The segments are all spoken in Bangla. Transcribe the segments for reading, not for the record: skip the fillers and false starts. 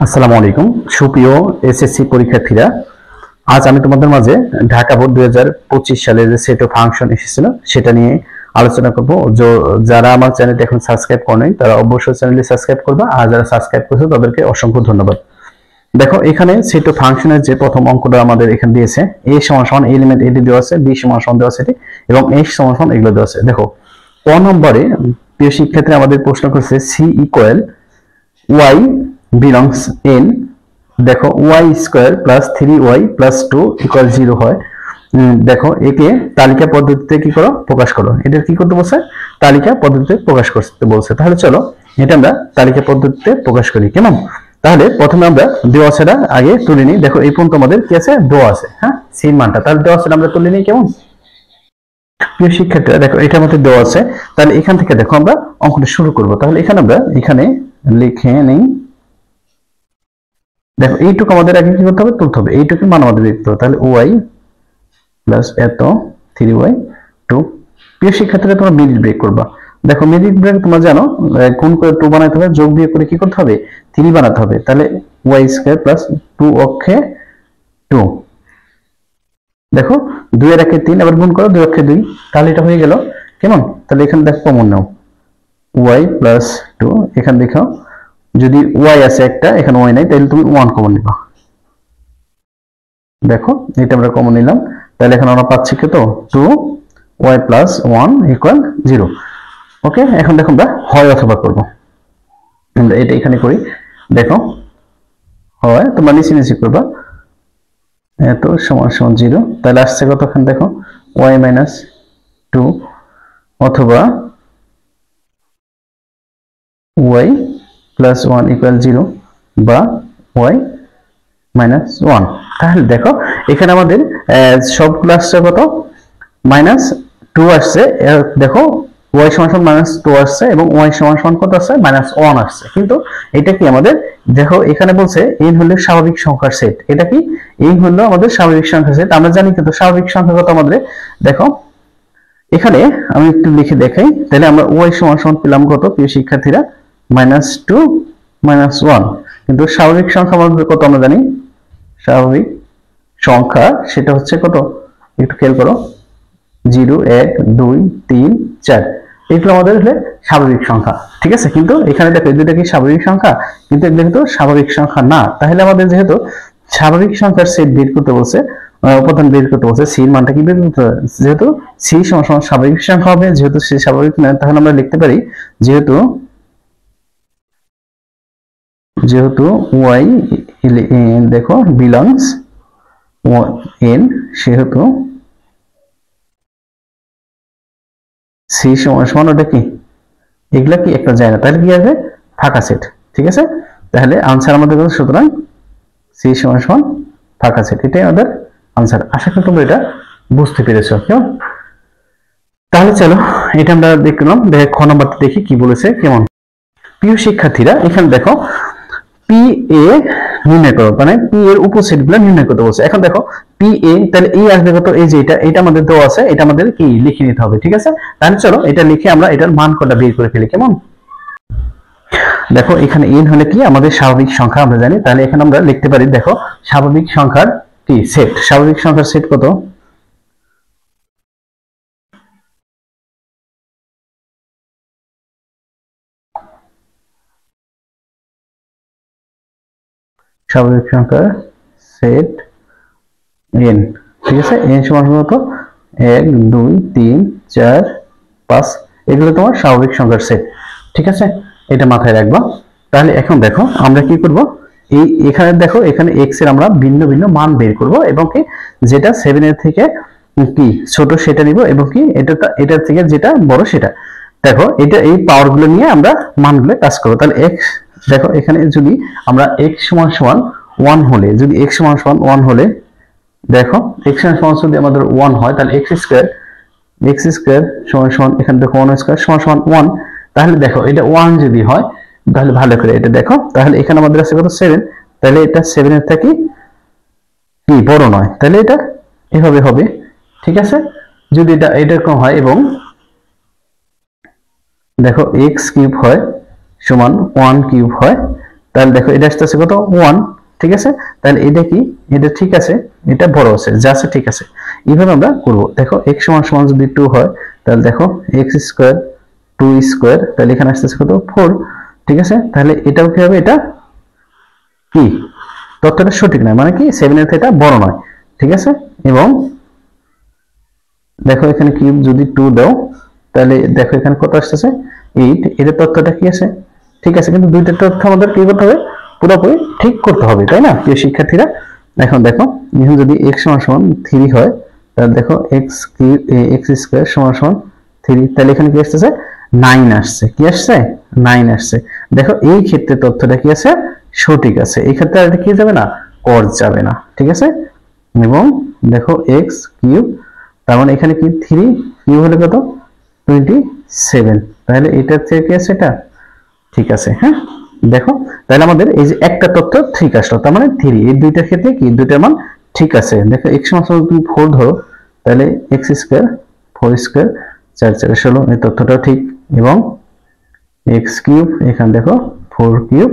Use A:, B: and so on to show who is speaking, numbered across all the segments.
A: আসসালামু আলাইকুম সুপ্রিয় এসএসসি পরীক্ষার্থীরা, আজ আমি তোমাদের মাঝে ঢাকা বোর্ড 2025 সালে যে সেট অফ ফাংশন এসেছিল সেটা নিয়ে আলোচনা করব। যারা আমার চ্যানেলটি এখন সাবস্ক্রাইব করেনি তারা অবশ্যই চ্যানেলটি সাবস্ক্রাইব করবে, আর যারা সাবস্ক্রাইব করেছে তাদেরকে অসংখ্য ধন্যবাদ। দেখো এখানে সেট অফ ফাংশনের যে প্রথম অঙ্কটা আমাদের এখানে দিয়েছে, a = এলিমেন্ট এটি দেওয়া আছে, b = দেওয়া আছে এটি, এবং x = এগুলো দেওয়া আছে। দেখো ক নম্বরে প্রিয় শিক্ষার্থী আমাদের প্রশ্ন করছে c = y belongs n। দেখো y² + 3y + 2 = 0 হয়। দেখো একে তালিকা পদ্ধতিতে কি করো, প্রকাশ করো। এটা কি করতে বলছে, তালিকা পদ্ধতিতে প্রকাশ করতে বলছে। তাহলে চলো এটা আমরা তালিকা পদ্ধতিতে প্রকাশ করি। কেমন? তাহলে প্রথমে আমরা দেওয়া সেটা আগে তুলে নিই। দেখো এই পর্যন্ত আমাদের কি আছে, দেওয়া আছে, হ্যাঁ সি মানটা। তাহলে দেওয়া সেটা আমরা তুলে নিই। কেমন প্রিয় শিক্ষার্থীরা, দেখো এটা আমাদের দেওয়া আছে। তাহলে এখান থেকে দেখো আমরা অঙ্কটা শুরু করব। তাহলে এখানে আমরা লিখে নিই। দেখো এইটুকু আমাদের আগে কি করতে হবে, তুলতে হবে। এইটুকু মান আমাদের লিখতে হবে। তাহলে y + এত 3y 2। প্রিয় শিক্ষার্থীরা তোমরা মিডিল ব্রেক করবা। দেখো মিডিল ব্রেক তোমরা জানো কোন করে 2 বানাতে হবে, যোগ বিয়োগ করে কি করতে হবে, 3 বানাতে হবে। তাহলে y² + 2 অক্ষে 2। দেখো 2 এর একে 3, আবার গুণ করো 2 অক্ষে 2। তাহলে এটা হয়ে গেল। কেমন? তাহলে এখানে দেখো কমন নাও y + 2। এখানে দেখো যদি y আছে একটা, এখানে y নাই, তাহলে তুমি 1 কমন নিবা। দেখো এটা আমরা কমন নিলাম। তাহলে এখন আমরা পাচ্ছি কত, 2y + 1 = 0। ওকে, এখন দেখো আমরা হয় অথবা করব। আমরা এটা এখানে করি। দেখো হয় তোমরা নিচে করবা, এত = 0। তাহলে আসছে কত, এখানে দেখো y - 2 অথবা y + 1 = 0 বা y - 1। তাহলে দেখো এখানে আমাদের সবগুলো আসছে কত, -2 আসছে। দেখো y = -2 আসছে এবং y = কত আসছে, -1 আসছে। কিন্তু এটা কি আমাদের, দেখো এখানে বলছে n হলো স্বাভাবিক সংখ্যার সেট। এটা কি, n হলো আমাদের স্বাভাবিক সংখ্যার সেট। আমরা জানি কিন্তু স্বাভাবিক সংখ্যা কত আমাদের। দেখো এখানে আমি একটু লিখে দেখাই। তাহলে আমরা y = পেলাম কত প্রিয় শিক্ষার্থীরা, -2 -1। কিন্তু স্বাভাবিক সংখ্যা আমাদের কত আমরা জানি, স্বাভাবিক সংখ্যা সেটা হচ্ছে কত, একটু খেয়াল করো, 0 1 2 3 4। এগুলো আমাদের হলে স্বাভাবিক সংখ্যা। ঠিক আছে, কিন্তু এখানে দেখো এই দুটো কি স্বাভাবিক সংখ্যা, কিন্তু এগুলো কিন্তু স্বাভাবিক সংখ্যা না। তাহলে আমাদের যেহেতু স্বাভাবিক সংখ্যার সেট বের করতে বলছে, উপাদান বের করতে বলছে, সি এর মানটা কি বের করতে হবে, যেহেতু সি = স্বাভাবিক সংখ্যা হবে, যেহেতু সি স্বাভাবিক না, তাহলে আমরা লিখতে পারি যেহেতু y দেখো belongs n, সেহেতু সি = ওটা কি, এগুলা কি একটা যায় না, তাহলে কি আসবে, ফাঁকা সেট। ঠিক আছে, তাহলে আনসার আমাদের কত, সুতরাং সি = ফাঁকা সেট। এটাই আমাদের আনসার। আশা করি তোমরা এটা বুঝতে পেরেছো। কেমন? তাহলে চলো এটা আমরা দেখলাম। দেখো খ নাম্বারটা দেখি কি বলেছে। কেমন প্রিয় শিক্ষার্থীরা, এখানে দেখো পি এ নির্ণয় করো, মানে পি এর উপসেট গুলো নির্ণয় করতে বলছে। এখন দেখো পি এ, তাহলে এই আসবে কত, এই যে এটা আমাদের দেওয়া আছে, এটা আমাদের কি লিখে নিতে হবে। ঠিক আছে, তাহলে চলো এটা লিখে আমরা এটার মান কটা বের করে ফেলি। কেমন? দেখো এখানে n হলে কি আমাদের স্বাভাবিক সংখ্যা আমরা জানি। তাহলে এখানে আমরা লিখতে পারি, দেখো স্বাভাবিক সংখ্যার কি সেট, স্বাভাবিক সংখ্যার সেট কত, স্বাভাবিক সংখ্যার সেট n। ঠিক আছে, n = কত, 1 2 3 4 5, এগুলো তোমার স্বাভাবিক সংখ্যার সেট। ঠিক আছে, এটা মাথায় রাখবা। তাহলে এখন দেখো আমরা কি করব, এখানে দেখো এখানে x এর আমরা ভিন্ন ভিন্ন মান বের করব, এবং কি যেটা 7 এর থেকে কি ছোট সেটা নিব, এবং কি এটার থেকে যেটা বড় সেটা। দেখো এটা এই পাওয়ার গুলো নিয়ে আমরা মানগুলো কাজ করব। তাহলে x, দেখো এখানে যদি আমরা x = 1 হলে, যদি x = 1 হলে, দেখো x = যদি আমাদের 1 হয়, তাহলে x² = এখানে দেখো 1² = 1। তাহলে দেখো এটা 1 যদি হয়, তাহলে ভালো করে এটা দেখো, তাহলে এখানে আমাদের আছে কত, 7। তাহলে এটা 7 এর থেকে কি বড় নয়, তাহলে এটা এভাবে হবে। ঠিক আছে, যদি এটা এরকম হয়, এবং দেখো x³ হয় = 1³ হয়, তাহলে দেখো এটা আসতেছে কত 1, ঠিক আছে। তাহলে এটা কি, এটা ঠিক আছে, এটা বড় আছে, যা আছে ঠিক আছে। এইভাবে আমরা করব। দেখো x সমান সমান যদি 2 হয় তাহলে দেখো x স্কয়ার 2 স্কয়ার, তাহলে এখানে আসতেছে কত 4, ঠিক আছে। তাহলে এটাও কি হবে, এটা কি তথ্যটা সঠিক নয়, মানে কি 7 এর থেকে এটা বড় নয়, ঠিক আছে। এবং দেখো এখানে কিউব যদি 2 দাও তাহলে দেখো এখানে কত আসতেছে 8, এর তথ্যটা কি আছে ঠিক আছে, কিন্তু দুইটা তথ্য আমাদের কি করতে হবে, পুরোপুরি ঠিক করতে হবে, তাই না প্রিয় শিক্ষার্থীরা। এখন দেখো এখন যদি x সমান সমান 3 হয় তাহলে দেখো x স্কয়ার সমান সমান 3, তাহলে এখানে কি আসতেছে 9 আসছে, কি আসছে 9 আসছে। দেখো এই ক্ষেত্রে তথ্যটা কি আছে, সঠিক আছে, এই ক্ষেত্রে আর কি যাবে না, কর যাবে না, ঠিক আছে। এবং দেখো x কিউব, তার মানে এখানে কি 3 কিউব হলে কত 27, তাহলে এটার থেকে কি আছে, এটা ঠিক আছে। হ্যাঁ দেখো তাহলে আমাদের এই যে একটা তথ্য ঠিক আসলো, তার মানে 3, এই দুইটার ক্ষেত্রে কি দুইটার মান ঠিক আছে। দেখো x সমান তুমি 4 ধরো তাহলে x স্কয়ার 4 স্কয়ার 4 4 16, এই তথ্যটাও ঠিক। এবং x কিউব, এখানে দেখো 4 কিউব,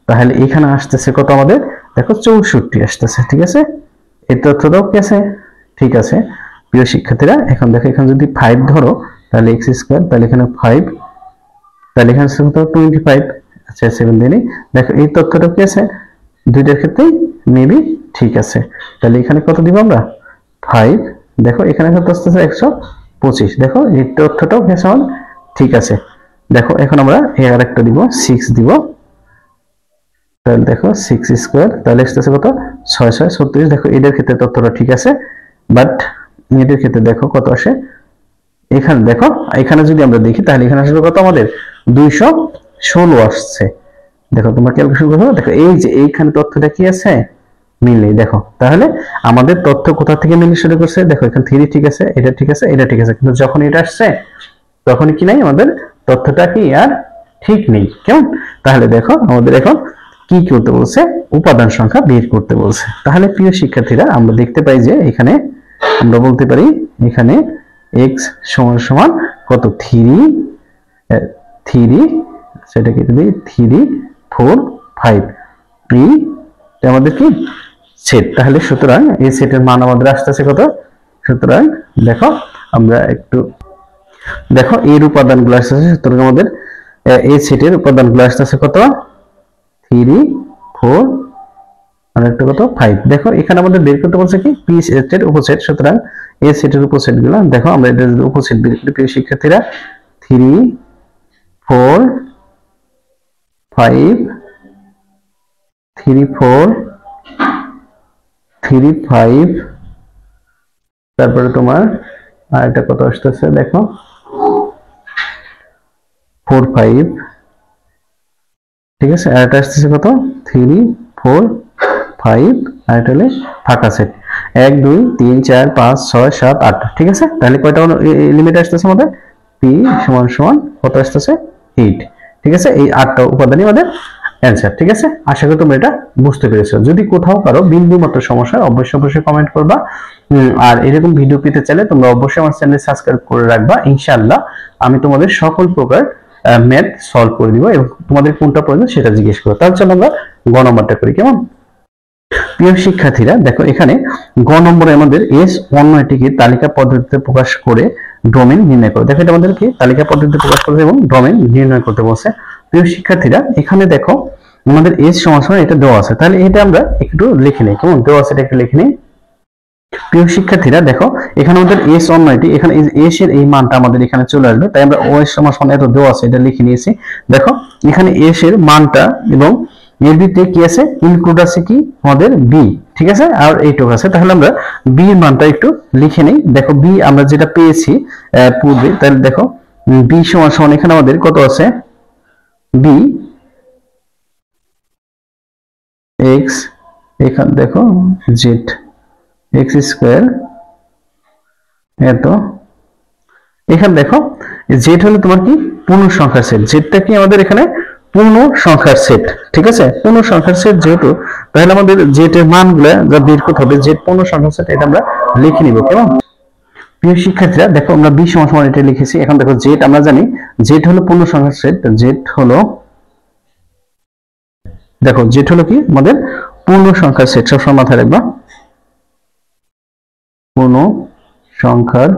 A: তাহলে এখানে আসতেছে কত আমাদের, দেখো 64 আসতেছে, ঠিক আছে। এই তথ্যটাও কি আছে, ঠিক আছে প্রিয় শিক্ষার্থীরা। এখন দেখো এখানে যদি 5 ধরো তাহলে x স্কয়ার, তাহলে এখানে 5, তাহলে এখানে কত 25, আচ্ছা 7 দিনে। দেখো এই তথ্যটা কি আছে, দুইটার ক্ষেত্রেই মেবি ঠিক আছে, তাহলে এখানে কত দিব আমরা 5, দেখো এখানে কত আসতেছে 125, দেখো এই তথ্যটাও কি আছে আমাদের ঠিক আছে। দেখো এখন আমরা এর আরেকটা দিব 6 দিব, তাহলে দেখো 6 স্কয়ার, তাহলে আসতেছে কত 6 6 36, দেখো এদের ক্ষেত্রে তথ্যটা ঠিক আছে, বাট এদের ক্ষেত্রে দেখো কত আসে, এখানে দেখো এখানে যদি আমরা দেখি তাহলে এখানে আসবে কত আমাদের 216 আসছে। দেখো তোমরা ক্যালকুলেশন করো, দেখো এই যে এইখানে তথ্যটা কি আছে, মিল নেই। দেখো তাহলে আমাদের তথ্য কোথা থেকে মিল শুরু করছে, দেখো এখানে 3 ঠিক আছে, এটা ঠিক আছে, এটা ঠিক আছে, কিন্তু যখন এটা আসছে তখন কি নাই, আমাদের তথ্যটা কি আর ঠিক নেই, কেমন। তাহলে দেখো আমাদের এখন কি করতে বলছে, উপাদান সংখ্যা বের করতে বলছে। তাহলে প্রিয় শিক্ষার্থীরা আমরা দেখতে পাই যে এখানে আমরা বলতে পারি এখানে x সমান সমান কত 3 সেটাকে যদি 3 4 5, এই আমাদের কি সেট। তাহলে সুতরাং এই সেটের মান আমাদের আসতেছে কত, সুতরাং দেখো আমরা একটু দেখো এর উপাদানগুলো আসতেছে, সুতরাং আমাদের এই সেটের উপাদানগুলো আসতেছে কত 3 4 আর একটা কত 5। দেখো এখানে আমাদের বের করতে বলছে কি পি সেটের উপসেট, সুতরাং এই সেটের উপসেট গুলো দেখো আমরা এটা যদি উপসেট বের করি প্রিয় শিক্ষার্থীরা, 3 4 5 3 4 3 5, তারপরে তোমার আর এটা কত আসতেছে দেখো 4 5, ঠিক আছে। আর এটা আসতেছে কত 3 4 5, আর এটা হলে ফাঁকা সেট 1 2 3 4 5 6 7 8, ঠিক আছে। তাহলে কয়টা লিমিট আসতেছে আমাদের, পি সমান সমান কত আসতেছে 8, ঠিক আছে। এই 8টা উপাদানই আমাদের অ্যানসার, ঠিক আছে। আশা করি তোমরা এটা বুঝতে পেরেছো। যদি কোথাও কারো বিন্দু মাত্র সমস্যা অবশ্যই কমেন্ট করবা। আর এরকম ভিডিও পেতে চাইলে তোমরা অবশ্যই আমার চ্যানেল সাবস্ক্রাইব করে রাখবা। ইনশাআল্লাহ আমি তোমাদের সকল প্রকার ম্যাথ সলভ করে দিব এবং তোমাদের কোনটা প্রয়োজন সেটা জিজ্ঞেস করো। তাহলে চলো আমরা গ নম্বরটা করি, কেমন। প্রিয় শিক্ষার্থীরা দেখো এখানে গ নম্বরে আমাদের এস অন্যটিকে তালিকা পদ্ধতিতে প্রকাশ করে ডোমেন নির্ণয় করো। দেখো এটা আমাদেরকে তালিকা পদ্ধতিতে প্রকাশ করতে এবং ডোমেন নির্ণয় করতে বলছে। প্রিয় শিক্ষার্থীরা এখানে দেখো আমাদের এস সমান সমান এটা দেওয়া আছে, তাহলে এটা আমরা একটু লিখে নিই, কেমন দেওয়া আছে এটা একটু লিখে নিই। প্রিয় শিক্ষার্থীরা দেখো এখানে আমাদের এস অন্যটি, এখানে এস এর এই মানটা আমাদের এখানে চলে আসবে, তাই আমরা ও এস সমান সমান এত দেওয়া আছে এটা লিখে নিয়েছি। দেখো এখানে এস এর মানটা এবং এর ভিতরে কি আছে, ইনক্লুড আছে কি আমাদের বি, ঠিক আছে, আর এইটুকু আছে। তাহলে আমরা বি এর মানটা একটু লিখে নেই। দেখো বি আমরা যেটা পেয়েছি পূর্বে, তাহলে দেখো বি সমান সমান এখানে আমাদের কত আছে, বি এক্স, এখানে দেখো জেড এক্স স্কোয়ার এত, এখানে দেখো জেড হলো তোমার কি পূর্ণ সংখ্যার সেট, জেডটা কি আমাদের এখানে পূর্ণ সংখ্যার সেট, ঠিক আছে। পূর্ণ সংখ্যার সেট যেহেতু, তাহলে আমাদের জেড এর মানগুলো যা বের করতে হবে, জেড পূর্ণ সংখ্যার সেট এটা আমরা লিখে নিব, কেমন। প্রিয় শিক্ষার্থীরা দেখো আমরা বি সমান সমান এটা লিখেছি। এখন দেখো জেড আমরা জানি জেড হলো পূর্ণ সংখ্যার সেট, জেড হলো দেখো জেড হলো কি আমাদের পূর্ণ সংখ্যার সেট, সবসময় মাথায় রাখবা, পূর্ণ সংখ্যার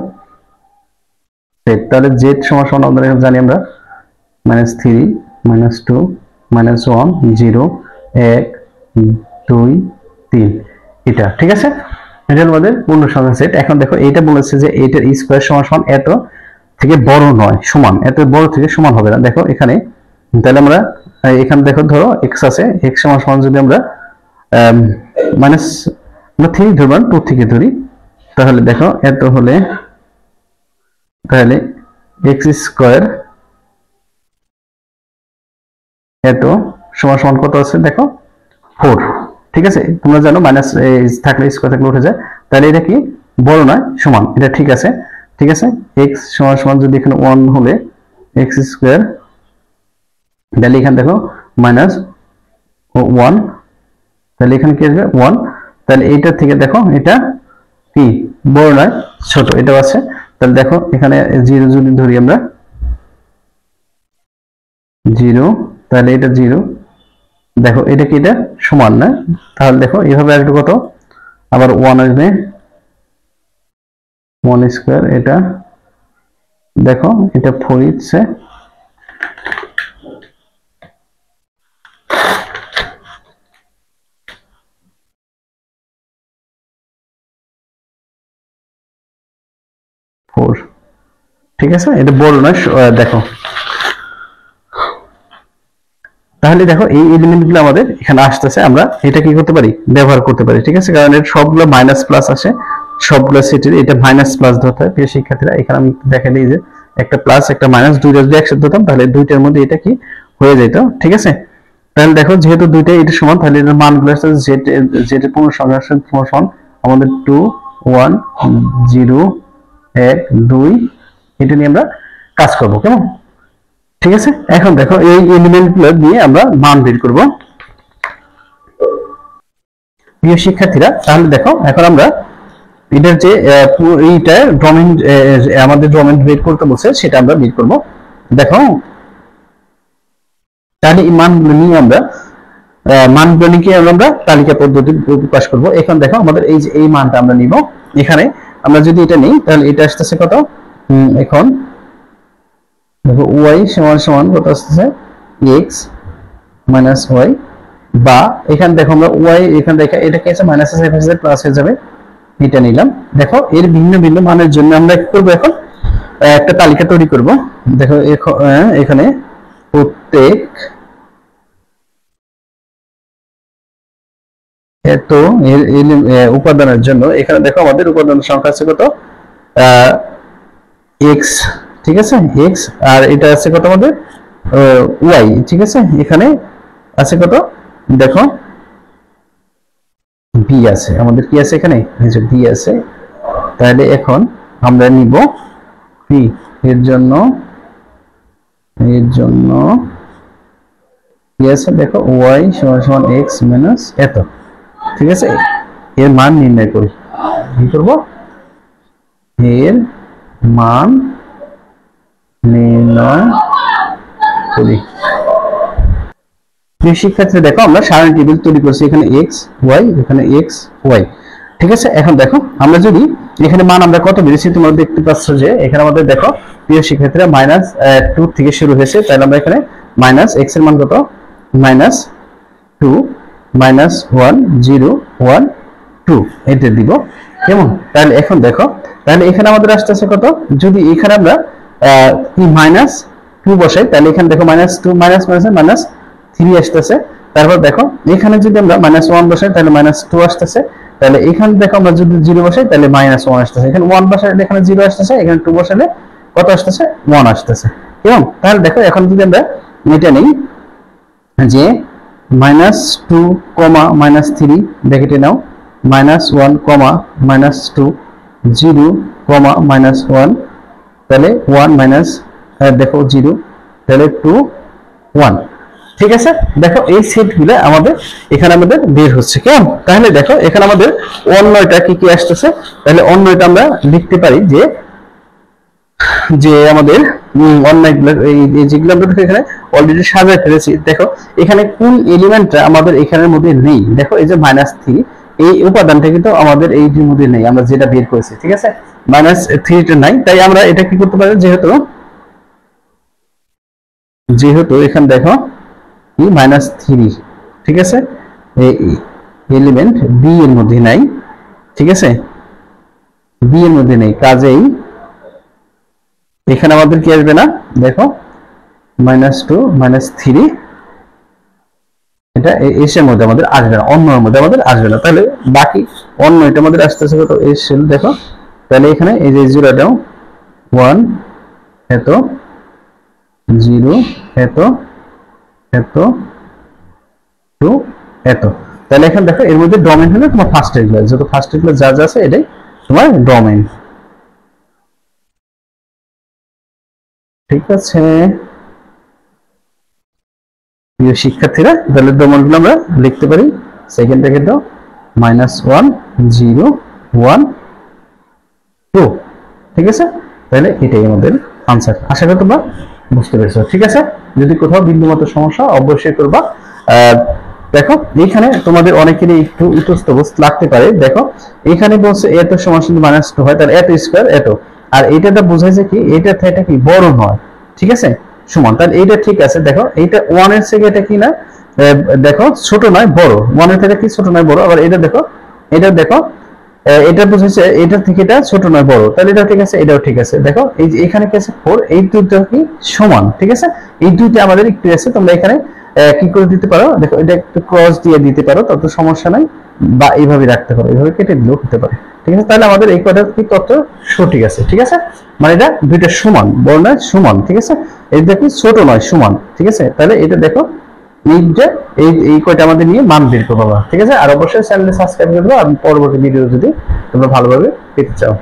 A: সেট। তাহলে জেড সমান সমান আমরা জানি আমরা -3 -2 -1 0 1 2 3, এটা ঠিক আছে, এটা হলো আমাদের পূর্ণ সংখ্যার সেট। এখন দেখো এইটা বলেছে যে এটার স্কয়ার সমান সমান এত থেকে বড় নয়, সমান, এত বড় থেকে সমান হবে না। দেখো এখানে তাহলে আমরা এখানে দেখো ধরো x আছে, x সমান সমান যদি আমরা মাইনাস 3 ধরব, 2 থেকে ধরি, তাহলে দেখো এত হলে তাহলে x স্কয়ার এত সমান সমান কত আছে দেখো 4, ঠিক আছে। তোমরা জানো মাইনাস থাকলে স্কয়ার থাকলে উঠে যায়, তাহলে এটা কি বড় নয় সমান, এটা ঠিক আছে, ঠিক আছে। x সমান সমান যদি এখানে 1 হলে x স্কয়ার, তাহলে এখানে দেখো -1, তাহলে এখানে কি আসবে 1, তাহলে এইটা থেকে দেখো এটা কি বড় নয় ছোট, এটাও আছে। তাহলে দেখো এখানে 0 যদি ধরি আমরা 0, তাহলে এটা 0, দেখো এটা কি এটা সমান না, তাহলে দেখো এইভাবে আসবে কত, আবার 1 আসবে 1 স্কয়ার, এটা দেখো এটা 4 ইচ্ছে, ঠিক আছে, এটা বড় নয় দেখো। তাহলে দেখো এই এলিমেন্টগুলো আমাদের এখানে আসতেছে, আমরা এটা কি করতে পারি ব্যবহার করতে পারি, ঠিক আছে, কারণ এর সবগুলো মাইনাস প্লাস আসে, সবগুলো সেটের এটা মাইনাস প্লাস ধরতে হয়। প্রিয় শিক্ষার্থীরা এখানে আমি দেখাই দিই যে একটা প্লাস একটা মাইনাস দুইটা যদি একসাথে ধরতাম তাহলে দুইটার মধ্যে এটা কি হয়ে যেত, ঠিক আছে। তাহলে দেখো যেহেতু দুইটাই এটা সমান, তাহলে এর মানগুলো আসছে জেড এর পূর্ণ সংখ্যা সমান আমাদের 2 1 0 1 2, এটা নিয়ে আমরা কাজ করব, কেমন, ঠিক আছে। এখন দেখো এই এলিমেন্টগুলো দিয়ে আমরা মান বের করব। প্রিয় শিক্ষার্থীরা তাহলে দেখো এখন আমরা এটার যে এইটা ডোমেইন, আমাদের ডোমেইন বের করতে বলছে সেটা আমরা বের করব। দেখো তাহলে এই মানগুলো নিয়ে আমরা মানগুলোকে আমরা তালিকা পদ্ধতি প্রকাশ করব। এখন দেখো আমাদের এই যে এই মানটা আমরা নিব, এখানে আমরা যদি এটা নেই তাহলে এটা আসতেছে কত, এখন দেখো y সমান সমান কত আসছে x মাইনাস y, বা এখানে দেখো আমরা y এখানে দেখা এটা কি আছে মাইনাস আছে এখানে প্লাস হয়ে যাবে, এটা নিলাম। দেখো এর ভিন্ন ভিন্ন মানের জন্য আমরা কি করব, এখন একটা তালিকা তৈরি করব। দেখো এখানে প্রত্যেক এত উপাদানের জন্য এখানে দেখো আমাদের উপাদানের সংখ্যা আছে কত x, ঠিক আছে, x, আর এটা আছে কত আমাদের y, ঠিক আছে। এখানে আছে কত দেখো b আছে, আমাদের কি আছে এখানে এই যে b আছে। তাহলে এখন আমরা নিব p এর জন্য কি আছে দেখো y সমান সমান x মাইনাস এত, ঠিক আছে। এর মান নির্ণয় করি, কি করব এর মান নির্ণয় করি। শিক্ষার্থী দেখো আমরা সারণী টেবিল তৈরি করছি, এখানে x y এখানে x y, ঠিক আছে। এখন দেখো আমরা যদি এখানে মান আমরা কত বেরিয়েছি তোমরা দেখতে পাচ্ছ যে এখানে আমাদের দেখো প্রিয় শিক্ষার্থীরা -2 থেকে শুরু হয়েছে, তাহলে আমরা এখানে মাইনাস x এর মান কত -2 -1 0 1 2 এটা দিব, কেমন। তাহলে এখন দেখো তাহলে এখানে আমাদের আসতেছে কত, যদি এখানে আমরা কি -2 বসাই তাহলে এখানে দেখো -2 -3 আসতেছে। তারপর দেখো এখানে যদি আমরা -1 বসাই তাহলে -2 আসতেছে, তাহলে এখানে দেখো আমরা যদি 0 বসাই তাহলে -1 আসতেছে, এখানে 1 বসাইলে এখানে 0 আসতেছে, এখানে 2 বসাইলে কত আসতেছে 1 আসতেছে, কেমন। তাহলে দেখো এখন যদি আমরা এটা নেই যে -2, -3 ব্র্যাকেটে নাও, -1, -2 0, -1, তাহলে 1 মাইনাস দেখো 0, তাহলে 2 1, ঠিক আছে। দেখো এই সেটগুলো আমাদের এখানে আমাদের বের হচ্ছে, কেমন। তাহলে দেখো এখানে আমাদের অন্যটা কি কি আসতেছে, তাহলে অন্যটা আমরা লিখতে পারি যে যে আমাদের অন্যগুলো এই যেগুলো আমরা এখানে অলরেডি সাজায় ফেলেছি, দেখো এখানে কোন এলিমেন্টটা আমাদের এখানের মধ্যে নেই। দেখো এই যে -3 এই উপাদানটা কিন্তু আমাদের এইটির মধ্যে নেই, আমরা যেটা বের করেছি, ঠিক আছে। -3 টা নাই, তাই আমরা এটা কি করতে পারি, যেহেতু এখানে দেখো কি -3, ঠিক আছে, এই এলিমেন্ট বি এর মধ্যে নাই, ঠিক আছে, বি এর মধ্যে নেই, কাজেই এখানে আমাদের কি আসবে না, দেখো -2 -3 এটা এর মধ্যে আমাদের আসবে না, অন্য এর মধ্যে আমাদের আসবে না। তাহলে বাকি অন্য এটা আমাদের আসতেছে কত, এই সেল দেখো, তাহলে এখানে এই যে 0 1 এত 0 এত 2 এত, তাহলে এখানে দেখো এর মধ্যে ডোমেইন হলো তোমার ফার্স্ট এগুলো, যত ফার্স্ট এগুলো যা যা আছে এটাই তোমার ডোমেইন, ঠিক আছে প্রিয় শিক্ষার্থীরা। তাহলে ডোমেইনগুলো আমরা লিখতে পারি, সেকেন্ড ব্র্যাকেট দাও -1 0 1 2, ঠিক আছে। তাহলে এটাই আমাদের आंसर। আশা করি তোমরা বুঝতে পেরেছো, ঠিক আছে। যদি কোথাও বিন্দুমাত্র সমস্যা অবশ্যই করবা। দেখো এখানে তোমাদের অনেকেরই একটু ইতস্তত লাগতে পারে, দেখো এখানে বলছে এত সমান -2 হয়, তাহলে এত স্কয়ার এত, আর এটাটা বোঝাইছে কি এটা থেকে কি বড় নয়, ঠিক আছে, সমান, তাহলে এইটা ঠিক আছে। দেখো এইটা 1 এর থেকে এটা কি না, দেখো ছোট নয় বড়, 1 এর থেকে কি ছোট নয় বড়, আবার এটা দেখো এটা বুঝেছে এটা থেকে এটা ছোট নয় বড়, তাহলে এটা ঠিক আছে, এটাও ঠিক আছে। দেখো এই যে এখানে কি আছে 4, এই দুটো কি সমান, ঠিক আছে, এই দুইটা আমাদের একটু আছে, তোমরা এখানে কি করে দিতে পারো, দেখো এটা একটু ক্রস দিয়ে দিতে পারো, তত সমস্যা নাই, বা এইভাবে রাখতে পারো, এইভাবে কেটে দিলেও হতে পারে, ঠিক আছে। তাহলে আমাদের এই কয়টা কি তথ্য সঠিক আছে, ঠিক আছে, মানে এটা দুইটা সমান, বড় নয় সমান, ঠিক আছে, এটা কি ছোট নয় সমান, ঠিক আছে। তাহলে এটা দেখো এই কয়টা আমাদের নিয়ে মান বের করবো, ঠিক আছে। আর অবশ্যই চ্যানেলে সাবস্ক্রাইব করে দাও, আর পরবর্তী ভিডিও যদি তোমরা ভালোভাবে পেতে চাও।